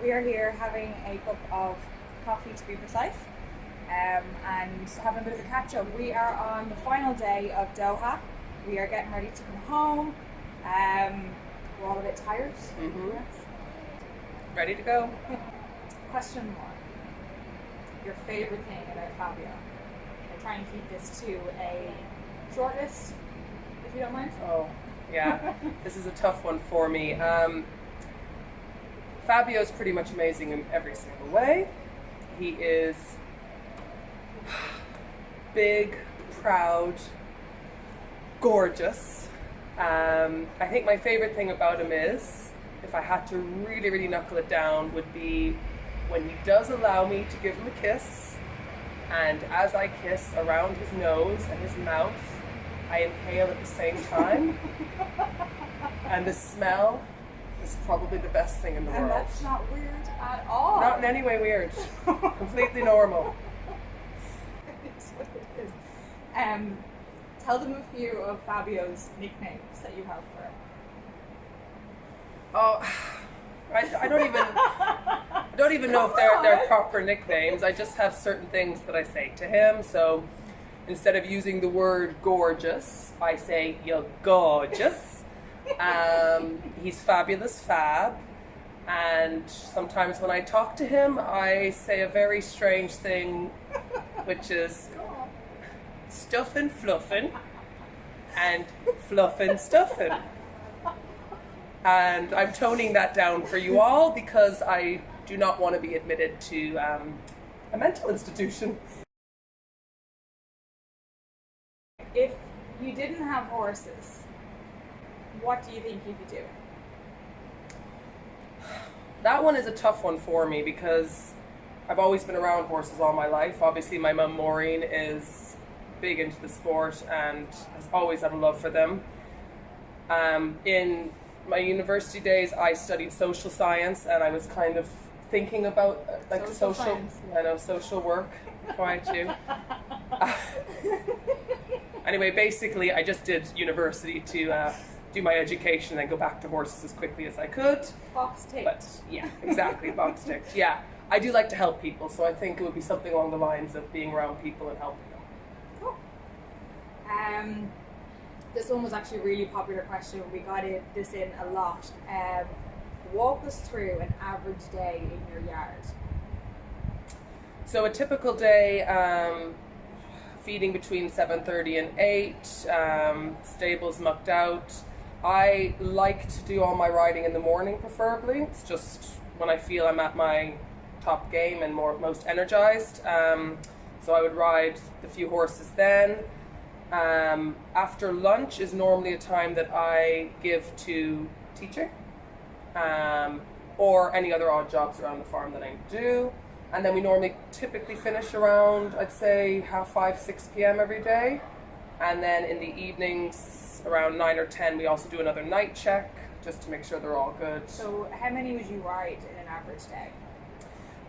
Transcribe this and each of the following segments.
We are here having a cup of coffee, to be precise, and having a bit of a catch up. We are on the final day of Doha. We are getting ready to come home. We're all a bit tired. Mm-hmm. Yes. Ready to go. Question 1. Your favourite thing about Fabio? I'll try and keep this to a short list, if you don't mind. Oh, yeah. This is a tough one for me. Fabio's pretty much amazing in every single way. He is big, proud, gorgeous. I think my favorite thing about him is, if I had to really, really knuckle it down, would be when he does allow me to give him a kiss, and as I kiss around his nose and his mouth, I inhale at the same time, and the smell is probably the best thing in the world. And that's not weird at all. Not in any way weird. Completely normal. It's what it is. Tell them a few of Fabio's nicknames that you have for him. Oh, I don't even know if they're proper nicknames. I just have certain things that I say to him. So instead of using the word gorgeous, I say you're gorgeous. He's fabulous fab. And sometimes when I talk to him, I say a very strange thing, which is stuffin' fluffin' and fluffin' stuffin'. And I'm toning that down for you all because I do not want to be admitted to a mental institution. If you didn't have horses, what do you think you'd be doing? That one is a tough one for me because I've always been around horses all my life. Obviously, my mum Maureen is big into the sport and has always had a love for them. In my university days, I studied social science, and I was kind of thinking about social work. Quite you. Anyway, basically, I just did university to do my education and then go back to horses as quickly as I could. Box ticked. But yeah, exactly, box ticked. Yeah, I do like to help people, so I think it would be something along the lines of being around people and helping them. Cool. This one was actually a really popular question. We got this in a lot. Walk us through an average day in your yard. So a typical day, feeding between 7:30 and 8, stables mucked out. I like to do all my riding in the morning preferably. It's just when I feel I'm at my top game and most energized. So I would ride the few horses then. After lunch is normally a time that I give to teaching or any other odd jobs around the farm that I do. And then we normally typically finish around, I'd say 5:30, 6 p.m. every day. And then in the evenings around 9 or 10 we also do another night check just to make sure they're all good. So how many would you ride in an average day?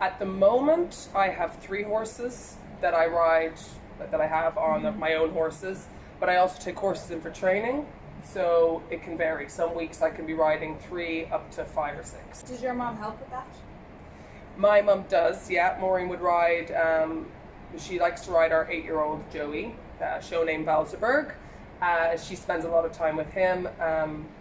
At the moment I have 3 horses that I ride, that I have on my own horses, but I also take horses in for training, so it can vary. Some weeks I can be riding 3 up to 5 or 6. Does your mom help with that? My mum does, yeah. Maureen would ride, she likes to ride our 8-year-old Joey, show name Valzerberg. She spends a lot of time with him,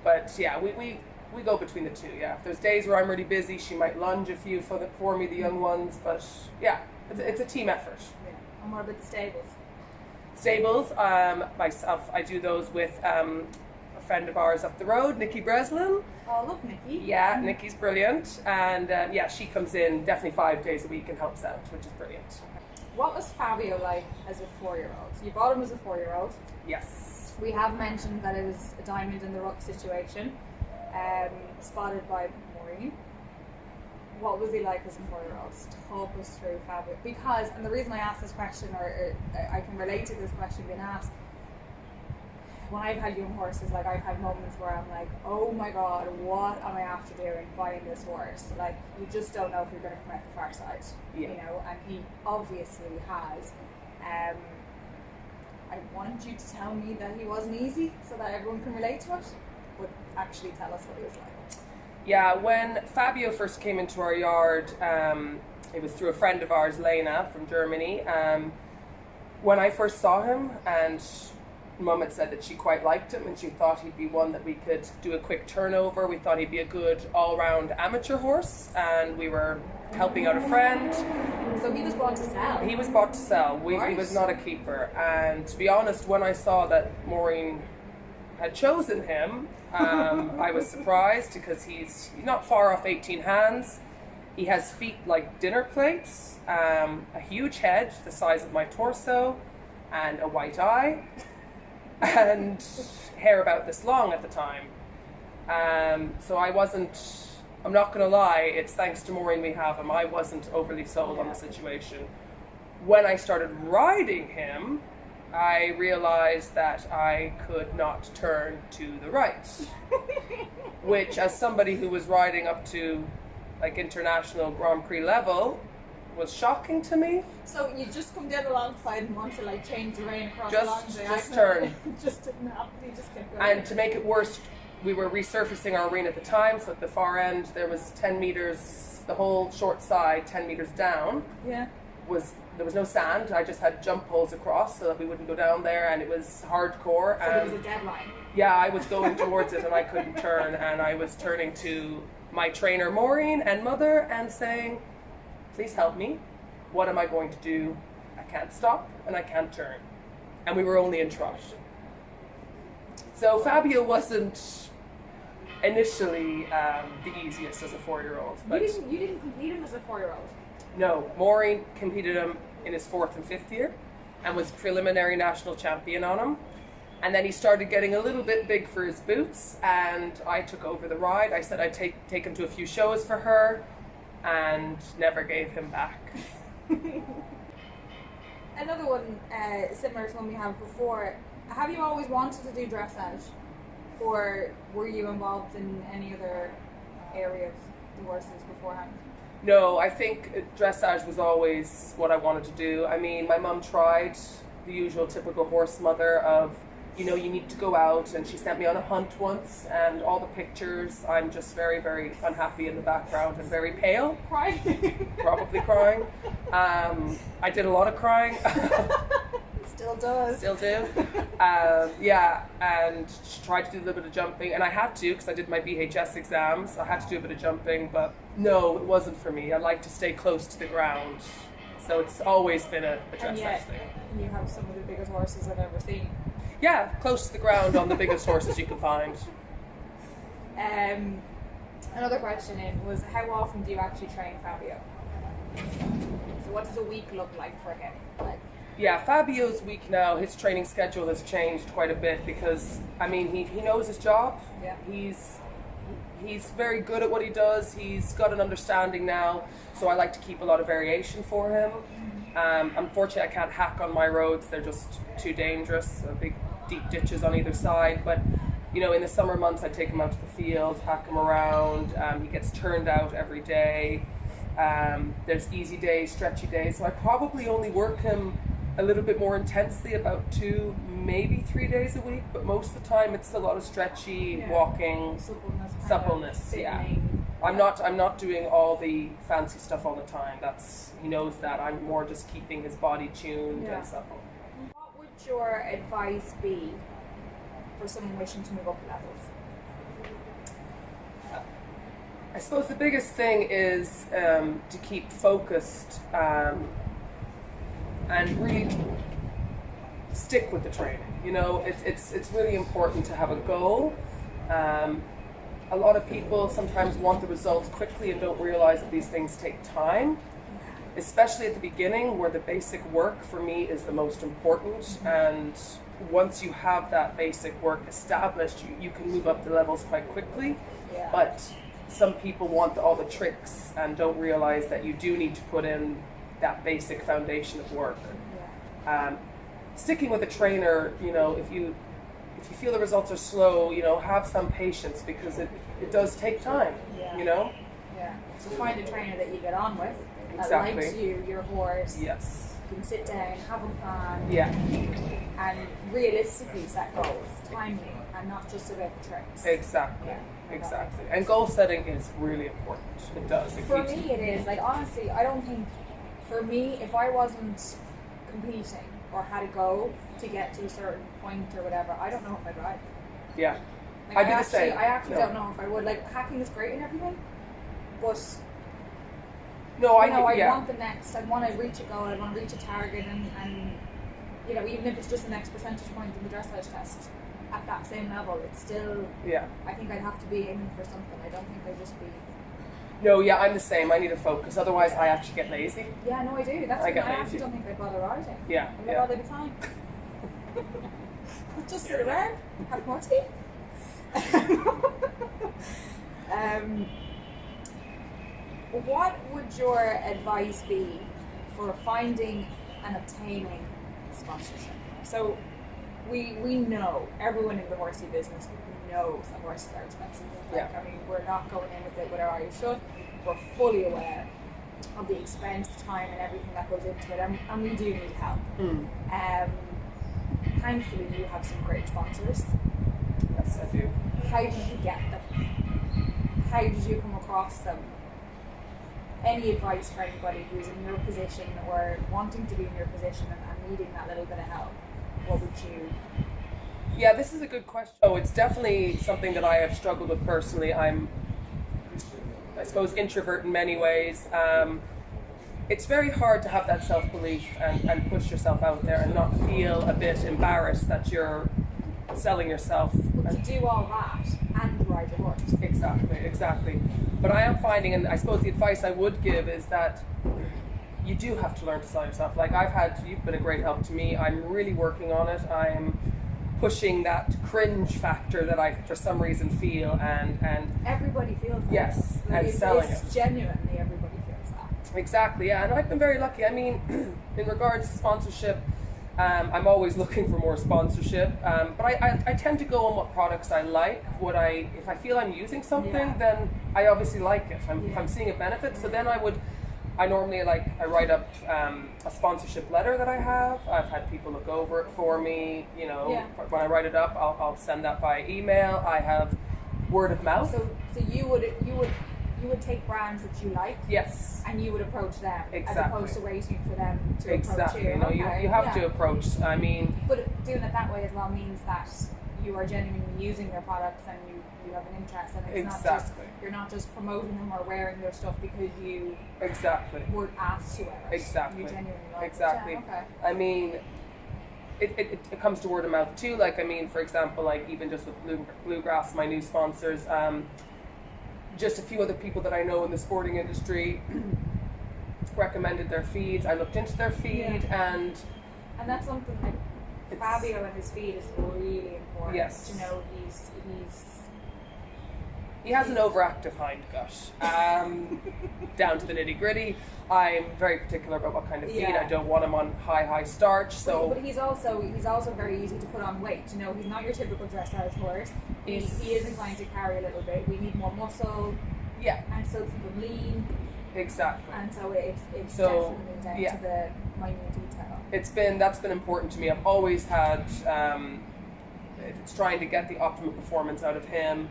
but yeah, we go between the two, yeah. If there's days where I'm really busy, she might lunge a few for me, the young ones, but yeah, it's a team effort. Yeah. And what about the stables? Stables, myself, I do those with a friend of ours up the road, Nikki Breslin. Oh, look, Nikki. Yeah, Nikki's brilliant, and yeah, she comes in definitely 5 days a week and helps out, which is brilliant. What was Fabio like as a 4-year-old? You bought him as a 4-year-old. Yes. We have mentioned that it was a diamond in the rough situation, spotted by Maureen. What was he like as a 4-year-old? Talk us through Fabio. Because, and the reason I asked this question, or I can relate to this question being asked, when I've had young horses, like I've had moments where I'm like, oh my god, what am I after doing buying this horse? Like, you just don't know if you're going to come out the far side, yeah. You know, and he obviously has. I want you to tell me that he wasn't easy so that everyone can relate to it, but actually tell us what he was like. Yeah, when Fabio first came into our yard, it was through a friend of ours, Lena, from Germany. When I first saw him, and Mum had said that she quite liked him and she thought he'd be one that we could do a quick turnover. We thought he'd be a good all-round amateur horse, and we were helping out a friend. So he was bought to sell? He was bought to sell. He was not a keeper. And to be honest, when I saw that Maureen had chosen him, I was surprised because he's not far off 18 hands. He has feet like dinner plates, a huge head the size of my torso, and a white eye, and hair about this long at the time. So I'm not going to lie, it's thanks to Maureen we have him. I wasn't overly sold on the situation. When I started riding him, I realized that I could not turn to the right, which, as somebody who was riding up to like international Grand Prix level, was shocking to me. So you just come down alongside and want to like change the rein across just turn. Just didn't happen. You just kept going. And to make it worse, we were resurfacing our arena at the time, so at the far end there was 10 meters, the whole short side 10 meters down. Yeah. There was no sand. I just had jump poles across so that we wouldn't go down there, and it was hardcore. So there was a deadline. Yeah, I was going towards it and I couldn't turn, and I was turning to my trainer Maureen and mother and saying, please help me. What am I going to do? I can't stop and I can't turn. And we were only in trot. So Fabio wasn't initially the easiest as a 4-year-old. But You didn't compete him as a 4-year-old? No, Maureen competed him in his 4th and 5th year and was preliminary national champion on him. And then he started getting a little bit big for his boots, and I took over the ride. I said I'd take him to a few shows for her, and never gave him back. Another one similar to one we have before. Have you always wanted to do dressage, or were you involved in any other area of the horses beforehand? No, I think dressage was always what I wanted to do. I mean, my mum tried the usual typical horse mother of, you need to go out, and she sent me on a hunt once, and all the pictures, I'm just very, very unhappy in the background and very pale. Crying? Probably crying. I did a lot of crying. Still does. Still do. Yeah, and she tried to do a little bit of jumping, and I had to because I did my BHS exams. I had to do a bit of jumping, but no, it wasn't for me. I like to stay close to the ground. So it's always been a dressage thing. And you have some of the biggest horses I've ever seen. Yeah, close to the ground on the biggest horses you can find. Another question was, how often do you actually train Fabio? So what does a week look like for him? Yeah, Fabio's week now, his training schedule has changed quite a bit because, I mean, he knows his job. Yeah. He's very good at what he does. He's got an understanding now, so I like to keep a lot of variation for him. Unfortunately, I can't hack on my roads. They're just too dangerous, big deep ditches on either side. But, in the summer months, I take him out to the field, hack him around. He gets turned out every day. There's easy days, stretchy days. So I probably only work him a little bit more intensely, about 2, maybe 3 days a week. But most of the time, it's a lot of stretchy, walking, suppleness. Yeah. I'm not doing all the fancy stuff all the time. He knows that. I'm more just keeping his body tuned and supple. What would your advice be for someone wishing to move up levels? I suppose the biggest thing is to keep focused and really stick with the training. It's really important to have a goal. A lot of people sometimes want the results quickly and don't realize that these things take time, especially at the beginning where the basic work for me is the most important. And once you have that basic work established, you can move up the levels quite quickly. Yeah. But some people want all the tricks and don't realize that you do need to put in that basic foundation of work. Yeah. Sticking with a trainer, if you feel the results are slow, have some patience because it does take time, Yeah. So find a trainer that you get on with, that Exactly. likes you, your horse. Yes. You can sit down, have a plan, Yeah. and realistically set goals, timely, and not just about the tricks. Exactly. Yeah, Exactly. And goal setting is really important. It does. It For keeps me, it is. Like, honestly, I don't think, for me, if I wasn't competing or had a goal to get to a certain point or whatever, I don't know if I'd ride. Yeah. Like, I do the same. I actually No. don't know if I would. Like, hacking is great and everything, but No, I yeah. want the next. I want to reach a goal. I want to reach a target, and you know, even if it's just the next percentage point in the dressage test, at that same level, it's still. Yeah. I think I'd have to be aiming for something. I don't think I'd just be. No, yeah, I'm the same. I need to focus. Otherwise, I actually get lazy. Yeah, no, I do. That's I I get actually lazy. don't think I'd bother riding. Yeah, I'd yeah. rather be fine. Just sit around, have more tea. What would your advice be for finding and obtaining sponsorship? So we know, everyone in the horsey business knows that horses are expensive. Like, Yeah. I mean, we're not going in with it with our eyes shut. We're fully aware of the expense, time, and everything that goes into it, and we do need help. Thankfully, you have some great sponsors. Yes, I do. How did you get them? How did you come across them? Any advice for anybody who's in your position or wanting to be in your position and needing that little bit of help? What would you? Yeah, this is a good question. Oh, it's definitely something that I have struggled with personally. I'm, I suppose, introvert in many ways. It's very hard to have that self-belief and push yourself out there and not feel a bit embarrassed that you're selling yourself. Well, to do all that and ride your horse. Exactly. But I am finding, and I suppose the advice I would give is that you do have to learn to sell yourself. Like you've been a great help to me. I'm really working on it. I'm pushing that cringe factor that I, for some reason, feel and Everybody feels that. yes, Like, and selling it's it. genuinely everybody feels that. Exactly, yeah, and I've been very lucky. I mean, in regards to sponsorship, I'm always looking for more sponsorship, but I tend to go on what products I like. If I feel I'm using something, then I obviously like it. If I'm seeing a benefit, so then I normally I write up a sponsorship letter that I have. I've had people look over it for me. You know, when I write it up, I'll send that by email. I have word of mouth. So you would take brands that you like, Yes. and you would approach them, Exactly. as opposed to waiting for them to approach Exactly. you. No, Okay, you have yeah. to approach. I mean, But doing it that way as well means that you are genuinely using their products and you have an interest, and it's Exactly. you're not just promoting them or wearing their stuff because you exactly. were asked to wear it. Exactly. You genuinely like Exactly. it. Yeah, okay. I mean, it comes to word of mouth too. Like, I mean, for example, like even just with Bluegrass, my new sponsors, just a few other people that I know in the sporting industry recommended their feeds. I looked into their feed and that's something like Fabio and his feed is really important. Yes. To know he has an overactive hindgut. Down to the nitty gritty. I'm very particular about what kind of feed. Yeah. I don't want him on high starch. So, but he's also very easy to put on weight. You know, he's not your typical dressage horse. He is inclined to carry a little bit. We need more muscle. Yeah. And still keep him lean. Exactly. And so it's So, definitely down to the minute detail. That's been important to me. I've always had it's trying to get the optimum performance out of him.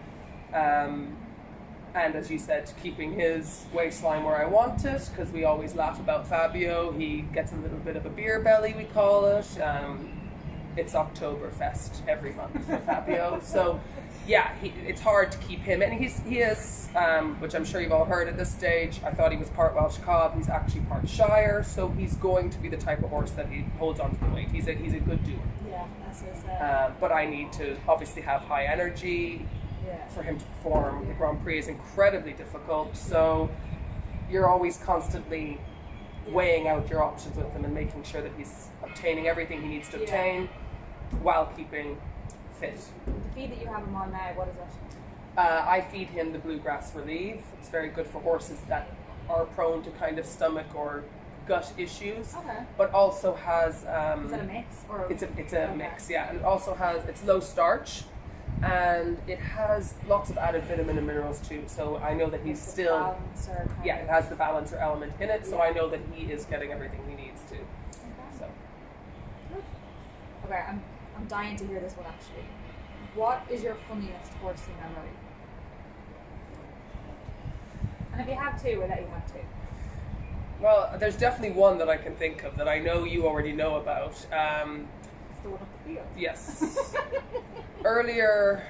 And as you said, keeping his waistline where I want it, because we always laugh about Fabio. He gets a little bit of a beer belly, we call it. It's Oktoberfest every month for Fabio. So, yeah, it's hard to keep him. And he is, which I'm sure you've all heard at this stage, I thought he was part Welsh Cob. He's actually part Shire. So he's going to be the type of horse that he holds onto the weight. He's a good doer. Yeah, that's his, but I need to obviously have high energy. For him to perform. The Grand Prix is incredibly difficult, so you're always constantly weighing out your options with him and making sure that he's obtaining everything he needs to obtain while keeping fit. The feed that you have him on now, what is it? I feed him the Bluegrass Relieve. It's very good for horses that are prone to kind of stomach or gut issues, but also has is that a mix or it's a mix, yeah, and it also has, it's low starch. and it has lots of added vitamin and minerals too. So I know that he's It's the still, balancer kind yeah, of- it has the balancer element in it. So Yeah. I know that he is getting everything he needs to. Okay. So Okay, I'm dying to hear this one actually. What is your funniest horsey memory? And if you have two, we'll let you have two. well, there's definitely one that I can think of that I know you already know about. It's the one up the field. Yes. Earlier,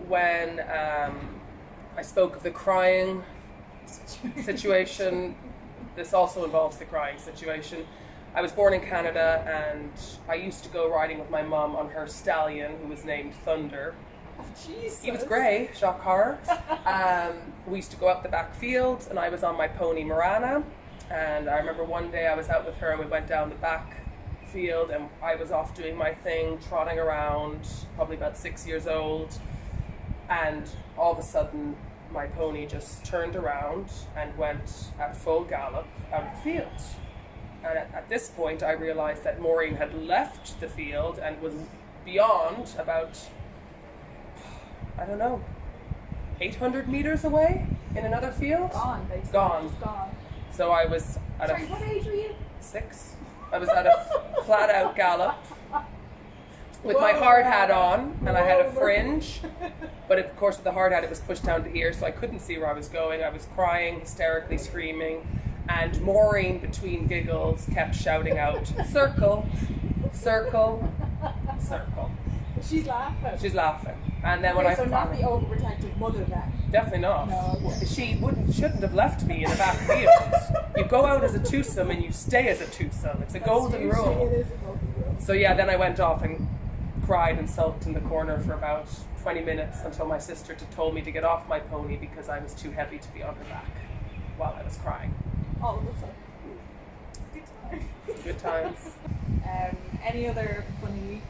when I spoke of the crying situation, this also involves the crying situation. I was born in Canada, and I used to go riding with my mum on her stallion, who was named Thunder. Oh, Jesus. He was grey, shock horror. We used to go out the back fields, and I was on my pony Marana. And I remember one day I was out with her, and we went down the back field, and I was off doing my thing, trotting around, probably about 6 years old. And all of a sudden, my pony just turned around and went at full gallop out of the field. And at this point, I realized that Maureen had left the field and was beyond about, I don't know, 800 meters away in another field. Gone, basically. Gone. Just gone. So I was at Sorry, what age were you? 6. I was at a flat out gallop with my Whoa. hard hat on, and I had a Whoa. fringe. But of course, with the hard hat, it was pushed down to here, so I couldn't see where I was going. I was crying, hysterically screaming, and Maureen, between giggles, kept shouting out, "Circle, circle, circle." She's laughing. She's laughing. And then when Okay, I so not finally, the overprotective mother then. definitely not. No, okay. She shouldn't have left me in the back field. You go out as a twosome and you stay as a twosome. It's a golden Usually rule. It is a golden rule. So yeah, then I went off and cried and sulked in the corner for about 20 minutes until my sister told me to get off my pony because I was too heavy to be on her back while I was crying. All of a sudden. Good time. Good times. Any other funny?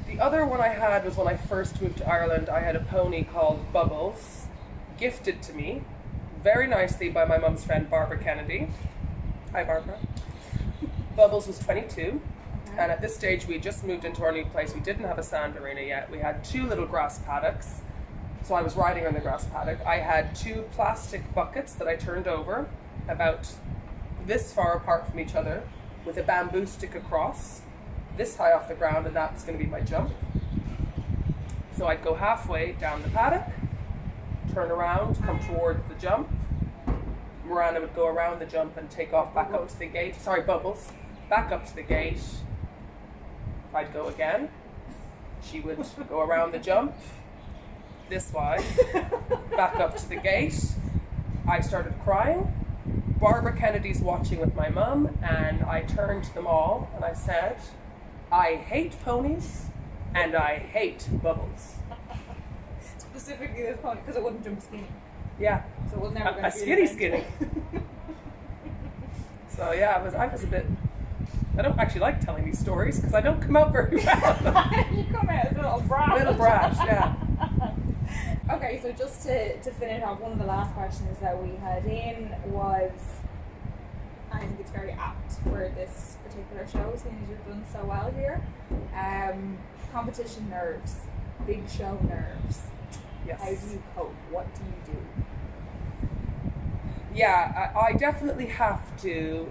The other one I had was when I first moved to Ireland. I had a pony called Bubbles, gifted to me very nicely by my mum's friend Barbara Kennedy. Hi Barbara. Bubbles was 22. And at this stage, we had just moved into our new place. We didn't have a sand arena yet. We had 2 little grass paddocks. So I was riding on the grass paddock. I had 2 plastic buckets that I turned over about this far apart from each other with a bamboo stick across, this high off the ground, and that's going to be my jump. So I'd go halfway down the paddock, turn around, come towards the jump. Miranda would go around the jump and take off back up to the gate. Sorry, Bubbles. Back up to the gate. I'd go again. She would go around the jump, this way, back up to the gate. I started crying. Barbara Kennedy's watching with my mum, and I turned to them all and I said, "I hate ponies and I hate Bubbles." Specifically this pony, because it wouldn't jump skinny. Yeah, So it was never going to a skinny. So yeah, I was a bit. I don't actually like telling these stories because I don't come out very well. You come out as a little brash. Little brash, yeah. Okay, so just to finish off, one of the last questions that we had in was, I think it's very apt for this particular show, seeing as you've done so well here. Competition nerves, big show nerves. Yes. How do you cope? What do you do? Yeah, I definitely have to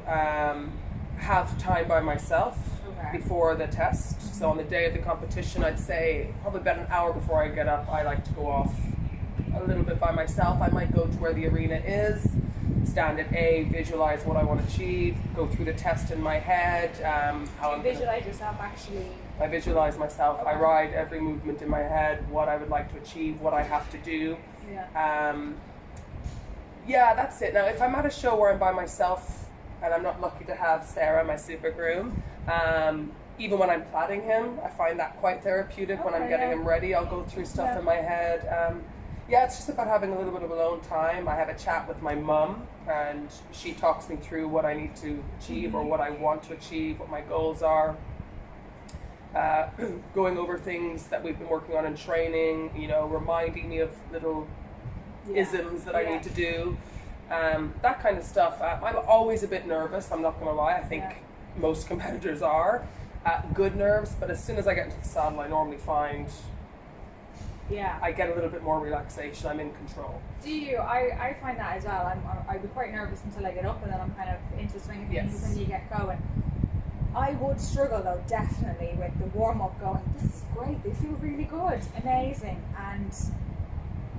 have time by myself Okay. before the test. So on the day of the competition, I'd say probably about an hour before I get up, I like to go off a little bit by myself. I might go to where the arena is, stand at A, visualize what I want to achieve, go through the test in my head. How I'm gonna- Visualize yourself actually. I visualize myself. I Okay. ride every movement in my head, what I would like to achieve, what I have to do. Yeah. Yeah, that's it. Now, if I'm at a show where I'm by myself and I'm not lucky to have Sarah, my super groom, even when I'm plaiting him, I find that quite therapeutic. When I'm Okay, getting yeah. him ready, I'll go through stuff Yeah. in my head. Yeah, it's just about having a little bit of alone time. I have a chat with my mum, and she talks me through what I need to achieve or what I want to achieve, what my goals are. Going over things that we've been working on in training, reminding me of little isms that I need to do, that kind of stuff. I'm always a bit nervous, I'm not going to lie. I think most competitors are. Good nerves, but as soon as I get into the saddle, I normally find Yeah. I get a little bit more relaxation. I'm in control. Do you? I find that as well. I'd be quite nervous until I get up, and then I'm kind of into the swing of things when you get going. I would struggle though, definitely, with the warm-up going, this is great, they feel really good, amazing, and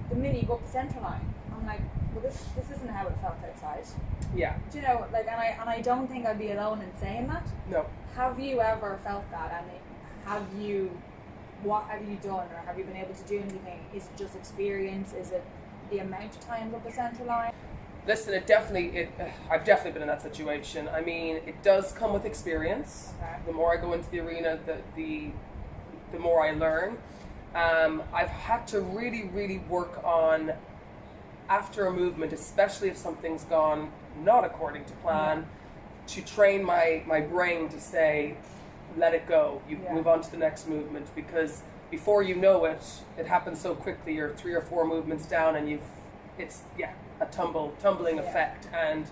the minute you go up the centre line, I'm like, well, this isn't how it felt outside. Yeah. Do you know, like, and I don't think I'd be alone in saying that. No. Have you ever felt that, and what have you done, or have you been able to do anything? Is it just experience? Is it the amount of times up the centre line? Listen, I've definitely been in that situation. I mean, it does come with experience. Okay. The more I go into the arena, the more I learn. I've had to really, really work on, after a movement, especially if something's gone not according to plan, to train my brain to say, let it go. You move on to the next movement, because before you know it, it happens so quickly. You're 3 or 4 movements down, and it's a tumbling effect. And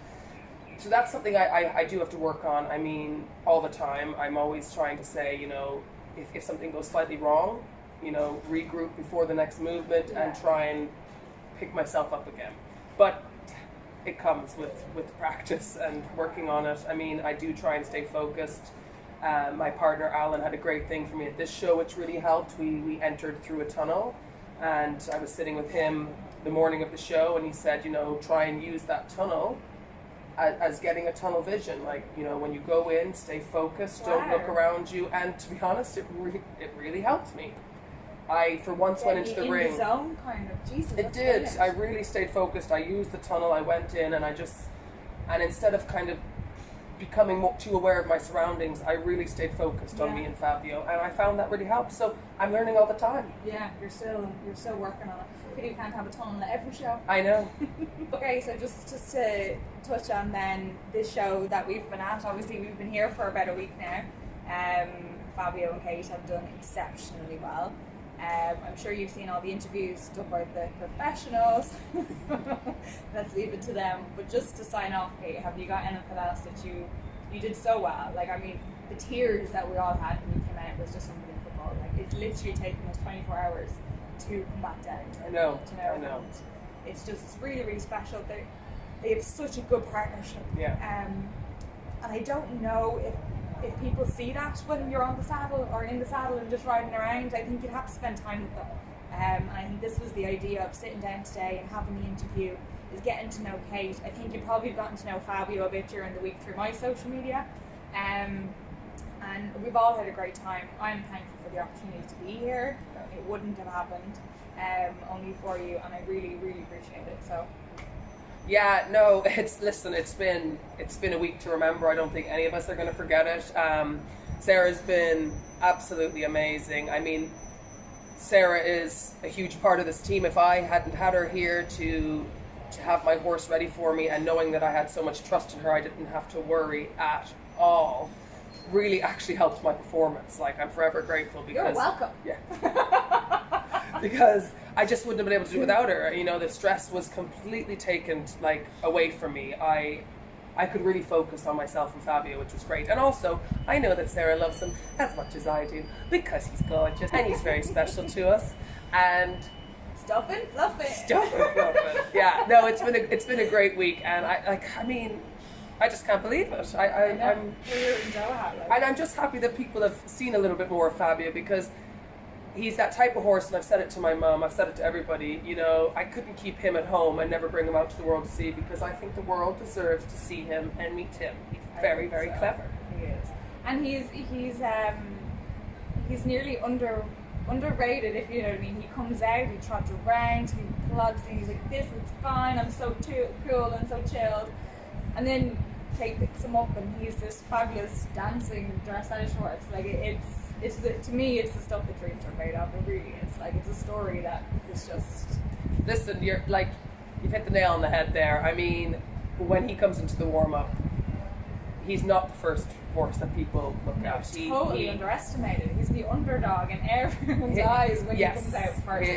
so that's something I do have to work on. I mean, all the time. I'm always trying to say, you know, if something goes slightly wrong, you know, regroup before the next movement and try and pick myself up again. But it comes with practice and working on it. I mean, I do try and stay focused. My partner Alan had a great thing for me at this show, which really helped. We entered through a tunnel, and I was sitting with him the morning of the show, and he said, you know, try and use that tunnel as getting a tunnel vision. Like, you know, when you go in, stay focused, don't look around you. And to be honest, it really helped me. I, for once, went into the ring. In the zone, kind of. Jesus, it did. Brilliant. I really stayed focused. I used the tunnel. I went in, and instead of kind of becoming too aware of my surroundings, I really stayed focused on me and Fabio, and I found that really helped. So I'm learning all the time. Yeah, you're still working on it. Pity we can't have a tunnel at every show. I know. Okay, so just to touch on then this show that we've been at. Obviously, we've been here for about a week now. Fabio and Kate have done exceptionally well. I'm sure you've seen all the interviews done by the professionals. Let's leave it to them. But just to sign off, Kate, have you got anything else that you did so well? Like, I mean, the tears that we all had when you came out was just unbelievable. Like, it's literally taken us 24 hours to come back down. I know. And it's really, really special. They have such a good partnership. Yeah. And I don't know if people see that when you're on the saddle or in the saddle and just riding around. I think you'd have to spend time with them. And I think this was the idea of sitting down today and having the interview, is getting to know Kate. I think you've probably gotten to know Fabio a bit during the week through my social media. And we've all had a great time. I'm thankful for the opportunity to be here. It wouldn't have happened only for you, and I really, really appreciate it. So. Yeah, no, it's been a week to remember. I don't think any of us are going to forget it. Sarah's been absolutely amazing. I mean, Sarah is a huge part of this team. If I hadn't had her here to have my horse ready for me, and knowing that I had so much trust in her, I didn't have to worry at all, really actually helped my performance. Like, I'm forever grateful because... You're welcome. Yeah. Because I just wouldn't have been able to do it without her. You know, the stress was completely taken, like, away from me. I could really focus on myself and Fabio, which was great. And also, I know that Sarah loves him as much as I do, because he's gorgeous and he's very special to us. And stuffing, fluffing. Yeah, no, it's been a great week, and I just can't believe it. I'm just happy that people have seen a little bit more of Fabio, because he's that type of horse, and I've said it to my mum, I've said it to everybody, you know, I couldn't keep him at home and never bring him out to the world to see, because I think the world deserves to see him and meet him. He's very, very clever. He is. And he's nearly underrated, if you know what I mean. He comes out, he trots around, he plods things, he's like, this is fine, I'm so cool and so chilled. And then Kate picks him up, and he's this fabulous dancing dressage horse. Like, to me, it's the stuff that dreams are made of. It really is. Like, it's a story that is just... Listen, you've hit the nail on the head there. I mean, when he comes into the warm-up, he's not the first horse that people look at. He's totally underestimated. He's the underdog in everyone's eyes when he comes out first.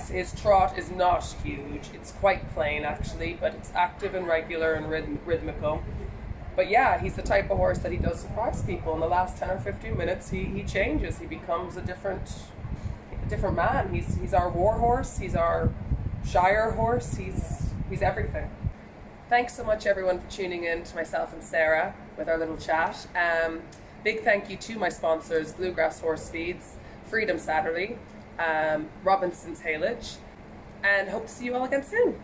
His trot is not huge. It's quite plain, actually, but it's active and regular and rhythmical. But yeah, he's the type of horse that he does surprise people. In the last 10 or 15 minutes, he changes. He becomes a different different man. He's our war horse. He's our Shire horse. He's everything. Thanks so much, everyone, for tuning in to myself and Sarah with our little chat. Big thank you to my sponsors, Bluegrass Horse Feeds, Freedom Saturday, Robinson's Haylage, and hope to see you all again soon.